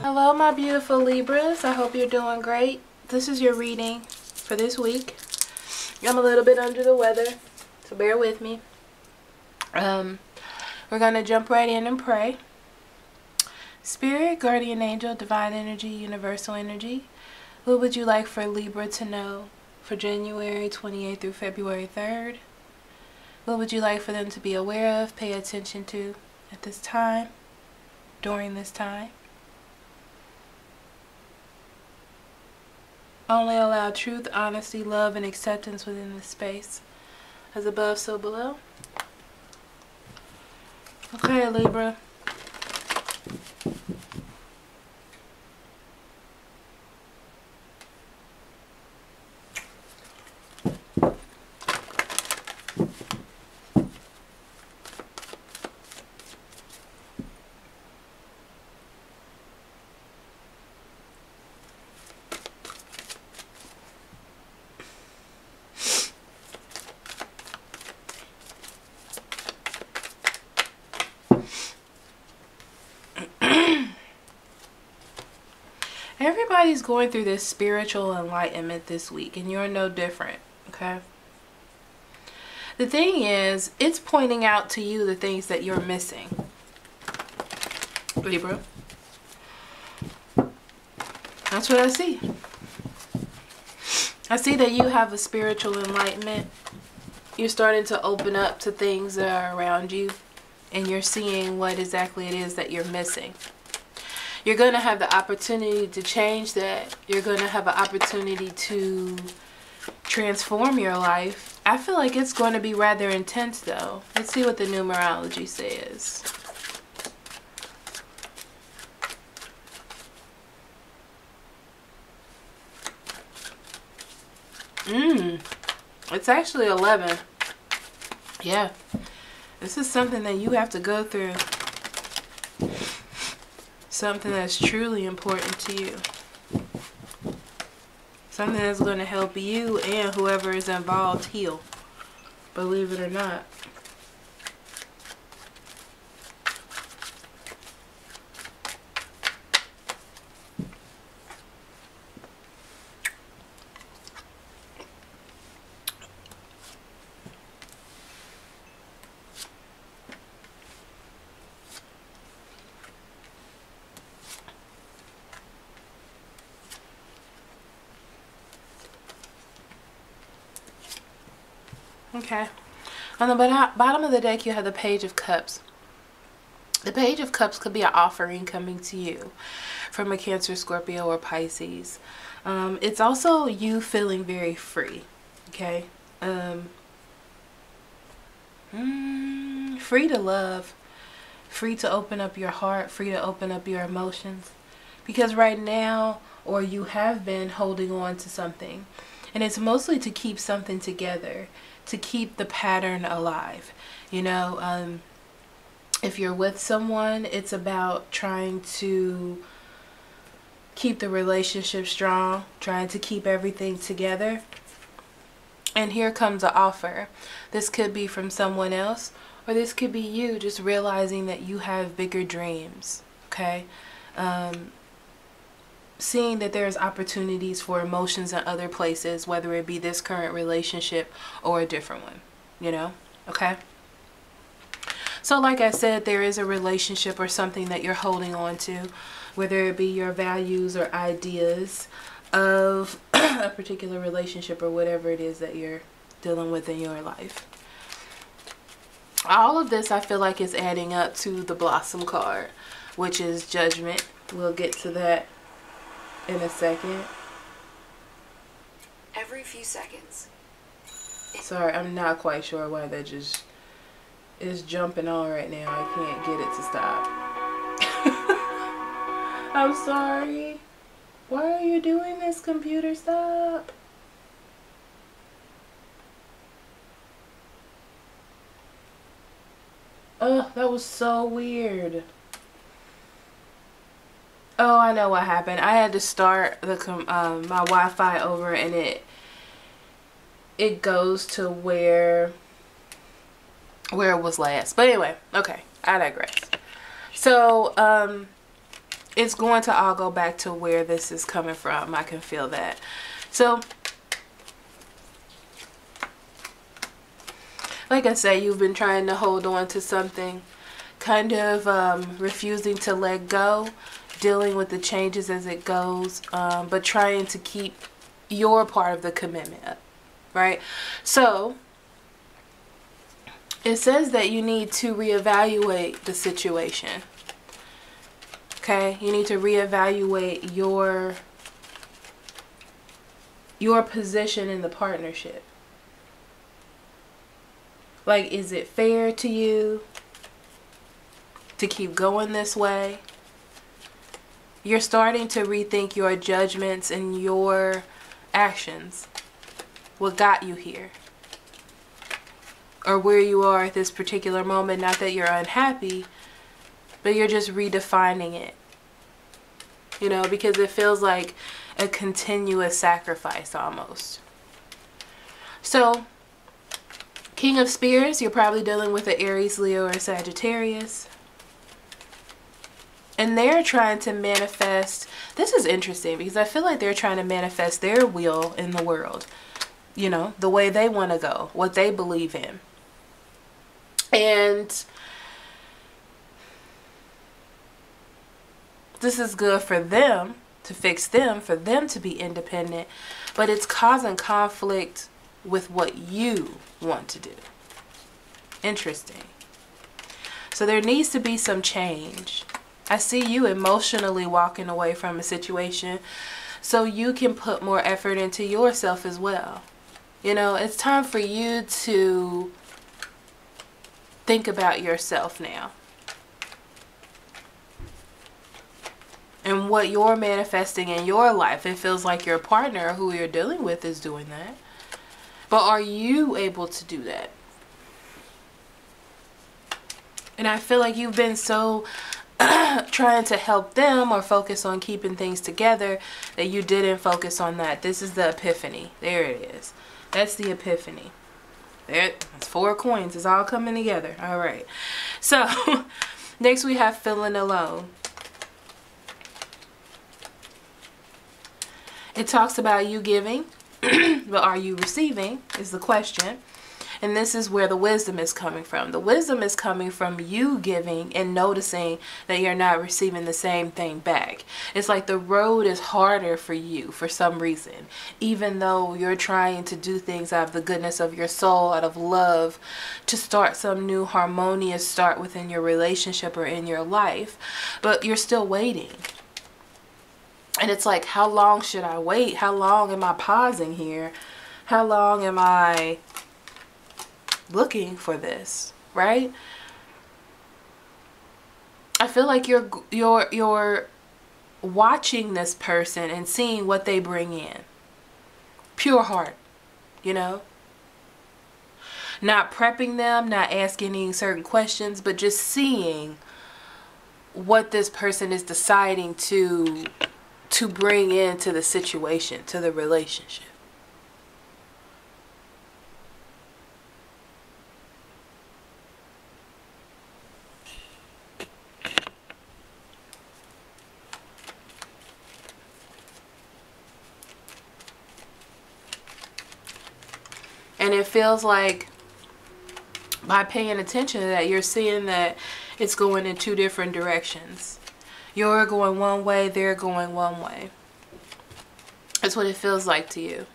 Hello my beautiful Libras, I hope you're doing great. This is your reading for this week. I'm a little bit under the weather, so bear with me. We're going to jump right in and pray. Spirit, guardian angel, divine energy, universal energy, what would you like for Libra to know for January 28th through February 3rd? What would you like for them to be aware of, pay attention to at this time, during this time? Only allow truth, honesty, love, and acceptance within this space. As above, so below. Okay, Libra. Everybody's going through this spiritual enlightenment this week, and you're no different, okay? The thing is, it's pointing out to you the things that you're missing, Libra. That's what I see. I see that you have a spiritual enlightenment. You're starting to open up to things that are around you, and you're seeing what exactly it is that you're missing. You're going to have the opportunity to change that. You're going to have an opportunity to transform your life. I feel like it's going to be rather intense though. Let's see what the numerology says. It's actually 11. Yeah. This is something that you have to go through. Something that's truly important to you. Something that's going to help you and whoever is involved heal. Believe it or not. Okay. On the bottom of the deck, you have the Page of Cups. The Page of Cups could be an offering coming to you from a Cancer, Scorpio, or Pisces. It's also you feeling very free. Okay. Free to love. Free to open up your heart. Free to open up your emotions. Because right now, or you have been holding on to something. And it's mostly to keep something together. To keep the pattern alive. You know, if you're with someone, it's about trying to keep the relationship strong, trying to keep everything together. And here comes an offer. This could be from someone else, or this could be you just realizing that you have bigger dreams, okay? Seeing that there's opportunities for emotions in other places, whether it be this current relationship or a different one, you know, okay? So like I said, there is a relationship or something that you're holding on to, whether it be your values or ideas of a particular relationship or whatever it is that you're dealing with in your life. All of this I feel like is adding up to the Blossom card, which is Judgment. We'll get to that in a second. Every few seconds. Sorry, I'm not quite sure why that just is jumping on right now. I can't get it to stop. I'm sorry. Why are you doing this, computer? Stop. Oh, that was so weird. Oh, I know what happened. I had to start the my Wi-Fi over, and it goes to where it was last. But anyway, okay, I digress. So it's going to all go back to where this is coming from. I can feel that. So, like I said, you've been trying to hold on to something, kind of refusing to let go, dealing with the changes as it goes, but trying to keep your part of the commitment up, right? So, it says that you need to reevaluate the situation. Okay? You need to reevaluate your position in the partnership. Like, is it fair to you to keep going this way? You're starting to rethink your judgments and your actions. What got you here? Or where you are at this particular moment. Not that you're unhappy, but you're just redefining it. You know, because it feels like a continuous sacrifice almost. So, King of Spears, you're probably dealing with an Aries, Leo, or Sagittarius. And they're trying to manifest. This is interesting because I feel like they're trying to manifest their will in the world. You know, the way they want to go, what they believe in. And this is good for them, to fix them, for them to be independent. But it's causing conflict with what you want to do. Interesting. So there needs to be some change. I see you emotionally walking away from a situation so you can put more effort into yourself as well. You know, it's time for you to think about yourself now. And what you're manifesting in your life. It feels like your partner who you're dealing with is doing that. But are you able to do that? And I feel like you've been so trying to help them or focus on keeping things together that you didn't focus on that. This is the epiphany. There it is. That's the epiphany. There, it's 4 coins. It's all coming together. All right. So, next we have feeling alone. It talks about you giving, but are you receiving is the question. And this is where the wisdom is coming from. The wisdom is coming from you giving and noticing that you're not receiving the same thing back. It's like the road is harder for you for some reason. Even though you're trying to do things out of the goodness of your soul, out of love, to start some new harmonious start within your relationship or in your life. But you're still waiting. And it's like, how long should I wait? How long am I pausing here? How long am I looking for this, right? I feel like you're watching this person and seeing what they bring in. Pure heart, you know? Not prepping them, not asking any certain questions, but just seeing what this person is deciding to bring into the situation, to the relationship. And it feels like by paying attention to that, you're seeing that it's going in 2 different directions. You're going one way, they're going one way. That's what it feels like to you.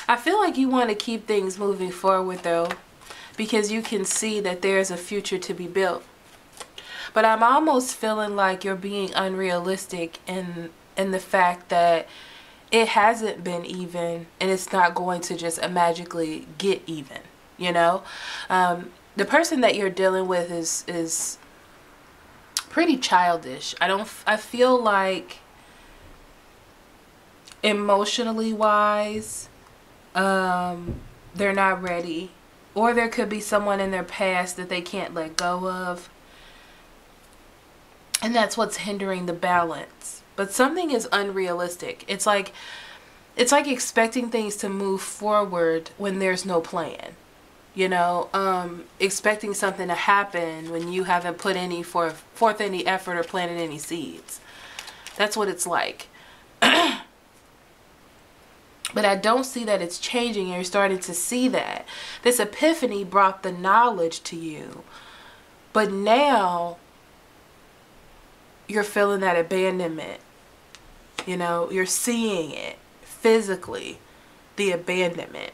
I feel like you want to keep things moving forward though, because you can see that there's a future to be built. But I'm almost feeling like you're being unrealistic in the fact that it hasn't been even and it's not going to just magically get even, you know? The person that you're dealing with is pretty childish. I feel like emotionally wise, they're not ready. Or there could be someone in their past that they can't let go of. And that's what's hindering the balance. But something is unrealistic. It's like expecting things to move forward when there's no plan. You know, expecting something to happen when you haven't put forth any effort or planted any seeds. That's what it's like. But I don't see that it's changing, and you're starting to see that. This epiphany brought the knowledge to you. But now you're feeling that abandonment. You know, you're seeing it physically, the abandonment.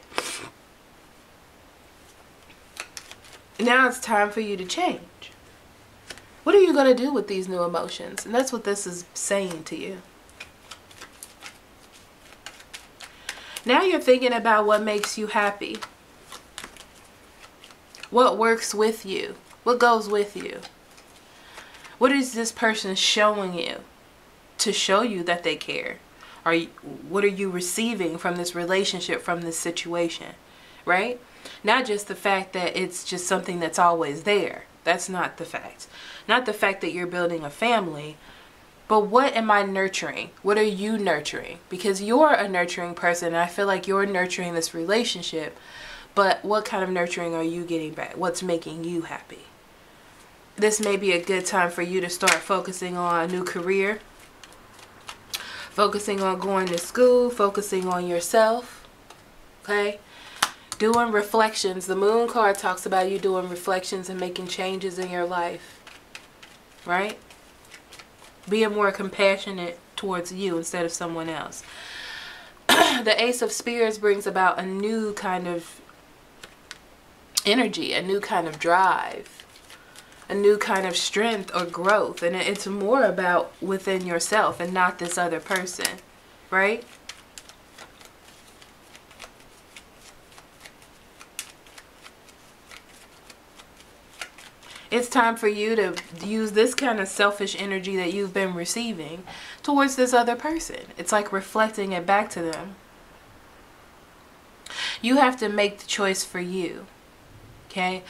Now it's time for you to change. What are you going to do with these new emotions? And that's what this is saying to you. Now you're thinking about what makes you happy. What works with you? What goes with you? What is this person showing you to show you that they care? What are you receiving from this relationship, from this situation? Right? Not just the fact that it's just something that's always there. That's not the fact. Not the fact that you're building a family. But what am I nurturing? What are you nurturing? Because you're a nurturing person, and I feel like you're nurturing this relationship. But what kind of nurturing are you getting back? What's making you happy? This may be a good time for you to start focusing on a new career. Focusing on going to school. Focusing on yourself. Okay? Doing reflections. The moon card talks about you doing reflections and making changes in your life. Right? Being more compassionate towards you instead of someone else. The Ace of Spears brings about a new kind of energy, a new kind of drive, a new kind of strength or growth. And it's more about within yourself and not this other person, right? It's time for you to use this kind of selfish energy that you've been receiving towards this other person. It's like reflecting it back to them. You have to make the choice for you. Okay?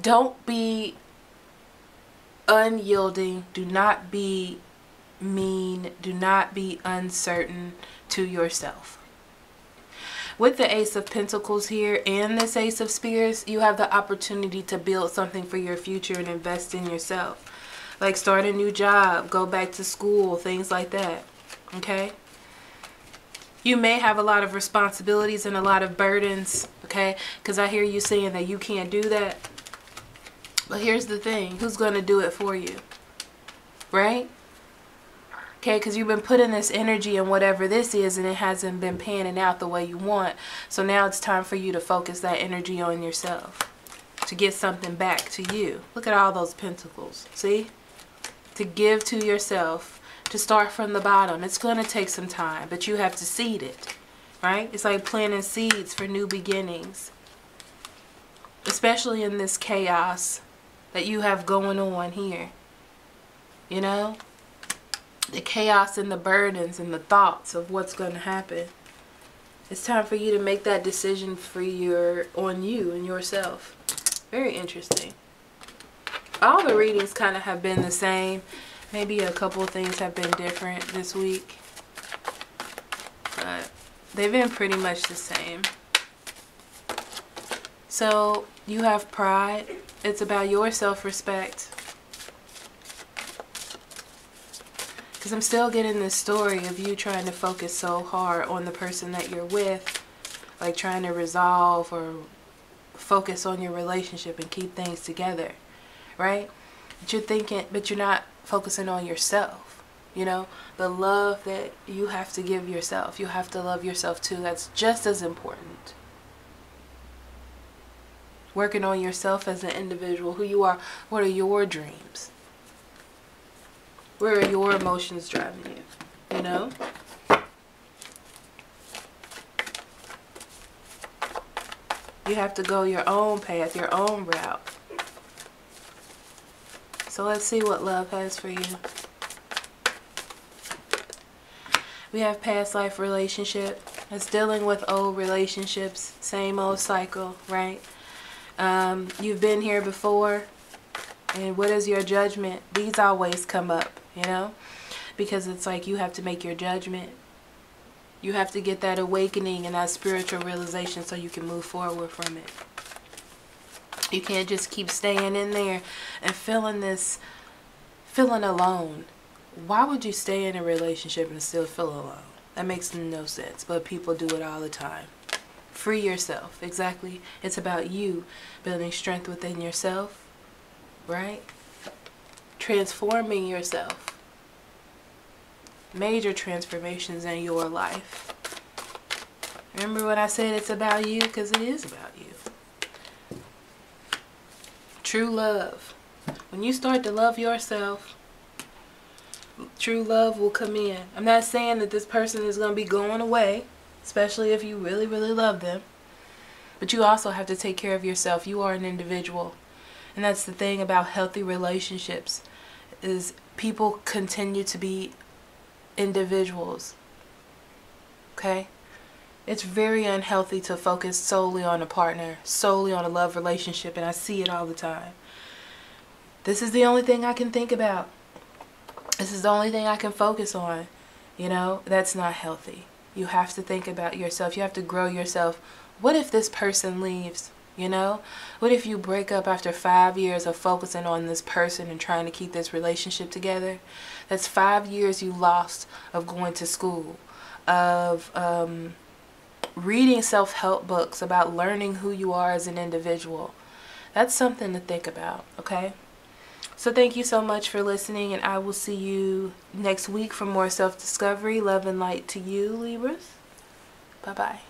Don't be unyielding. Do not be mean. Do not be uncertain to yourself. With the Ace of Pentacles here and this Ace of Spears, you have the opportunity to build something for your future and invest in yourself. Like start a new job, go back to school, things like that. Okay? You may have a lot of responsibilities and a lot of burdens. Okay? Because I hear you saying that you can't do that. But here's the thing. Who's going to do it for you? Right? Okay, because you've been putting this energy in whatever this is, and it hasn't been panning out the way you want. So now it's time for you to focus that energy on yourself. To get something back to you. Look at all those pentacles. See? To give to yourself. To start from the bottom. It's going to take some time, but you have to seed it. Right? It's like planting seeds for new beginnings. Especially in this chaos that you have going on here. You know? The chaos and the burdens and the thoughts of what's going to happen. It's time for you to make that decision on you and yourself. Very interesting. All the readings kind of have been the same. Maybe a couple of things have been different this week. But they've been pretty much the same. So you have pride. It's about your self-respect. Because I'm still getting this story of you trying to focus so hard on the person that you're with. Like trying to resolve or focus on your relationship and keep things together. Right? But you're not focusing on yourself. You know? The love that you have to give yourself. You have to love yourself too. That's just as important. Working on yourself as an individual. Who you are. What are your dreams? Where are your emotions driving you? You know? You have to go your own path, your own route. So let's see what love has for you. We have past life relationship. It's dealing with old relationships. Same old cycle, right? You've been here before. And what is your judgment? These always come up, you know? Because it's like you have to make your judgment. You have to get that awakening and that spiritual realization so you can move forward from it. You can't just keep staying in there and feeling alone. Why would you stay in a relationship and still feel alone? That makes no sense, but people do it all the time. Free yourself. Exactly. It's about you building strength within yourself, right? Transforming yourself. Major transformations in your life. Remember when I said it's about you? Because it is about you. True love. When you start to love yourself, true love will come in. I'm not saying that this person is going to be going away, especially if you really, really love them. But you also have to take care of yourself. You are an individual. And that's the thing about healthy relationships, is people continue to be individuals. Okay? It's very unhealthy to focus solely on a partner, solely on a love relationship, and I see it all the time. This is the only thing I can think about. This is the only thing I can focus on. You know, that's not healthy. You have to think about yourself. You have to grow yourself. What if this person leaves? You know? What if you break up after 5 years of focusing on this person and trying to keep this relationship together? That's 5 years you lost of going to school, of reading self-help books about learning who you are as an individual. That's something to think about, okay? So thank you so much for listening, and I will see you next week for more self-discovery. Love and light to you, Libras. Bye-bye.